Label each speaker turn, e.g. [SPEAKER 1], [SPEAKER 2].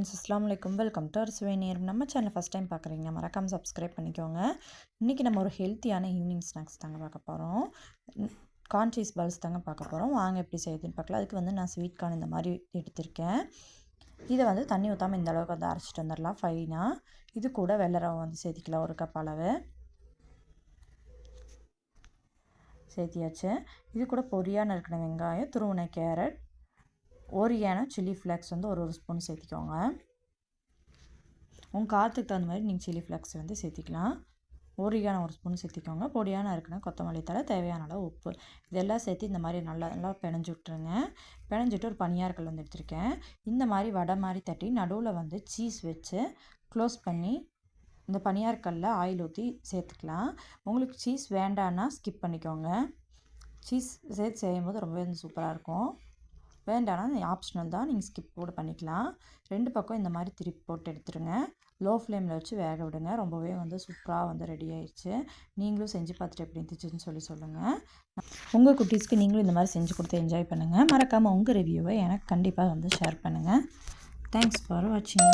[SPEAKER 1] Friends, அஸ்ஸலாமு அலைக்கும். Welcome to ஒரு சுவை நேரம். நம்ம சேனல் ஃபஸ்ட் டைம் பார்க்குறீங்க, மறக்காமல் சப்ஸ்கிரைப் பண்ணிக்கோங்க. இன்றைக்கி நம்ம ஒரு ஹெல்த்தியான ஈவினிங் ஸ்நாக்ஸ் தாங்க பார்க்க போகிறோம். கார்ன் சீஸ் பால்ஸ் தாங்க பார்க்க போகிறோம். வாங்க எப்படி செய்யுதுன்னு பார்க்கலாம். அதுக்கு வந்து நான் ஸ்வீட் கார்ன் இந்த மாதிரி எடுத்திருக்கேன். இதை வந்து தண்ணி ஊற்றாமல் இந்த அளவுக்கு வந்து அரைச்சிட்டு வந்துடலாம் ஃபைனாக. இது கூட வெள்ளை ரவை வந்து சேர்த்திக்கலாம், ஒரு கப் அளவு சேர்த்தியாச்சு. இது கூட பொரியாக நறுக்கின வெங்காயம், துருவின கேரட், ஓரியான சில்லி ஃப்ளேக்ஸ் வந்து ஒரு ஸ்பூன் சேர்த்திக்கோங்க. உங்கள் காரத்துக்கு தகுந்த மாதிரி நீங்கள் சில்லி ஃப்ளேக்ஸ் வந்து சேர்த்திக்கலாம். ஓரியான ஒரு ஸ்பூன் சேர்த்திக்கோங்க. பொடியான இருக்குன்னா கொத்தமல்லி தழை, தேவையான அளவு உப்பு, இதெல்லாம் சேர்த்து இந்த மாதிரி நல்லா பிணைஞ்சி விட்ருங்க. பிணைஞ்சிட்டு ஒரு பனியாரக்கல் வந்து எடுத்திருக்கேன். இந்த மாதிரி வடை மாதிரி தட்டி நடுவில் வந்து சீஸ் வச்சு க்ளோஸ் பண்ணி இந்த பனியாரக்கல்ல ஆயில் ஊற்றி சேர்த்துக்கலாம். உங்களுக்கு சீஸ் வேண்டான்னா ஸ்கிப் பண்ணிக்கோங்க. சீஸ் சேர்த்து செய்யும்போது ரொம்பவே வந்து சூப்பராக இருக்கும். வேண்டாம்னா ஆப்ஷனல் தான், நீங்கள் ஸ்கிப் கூட பண்ணிக்கலாம். 2 பக்கம் இந்த மாதிரி திருப்பி போட்டு எடுத்துருங்க. லோ ஃப்ளேமில் வச்சு வேக விடுங்க. ரொம்பவே வந்து சூப்பராக வந்து ரெடி ஆயிடுச்சு. நீங்களும் செஞ்சு பார்த்துட்டு எப்படி இருந்துச்சுன்னு சொல்லுங்கள். உங்கள் குட்டீஸ்க்கு நீங்களும் இந்த மாதிரி செஞ்சு கொடுத்து என்ஜாய் பண்ணுங்கள். மறக்காமல் உங்கள் ரிவ்யூவை எனக்கு கண்டிப்பாக வந்து ஷேர் பண்ணுங்கள். தேங்க்ஸ் ஃபார் வாட்சிங்.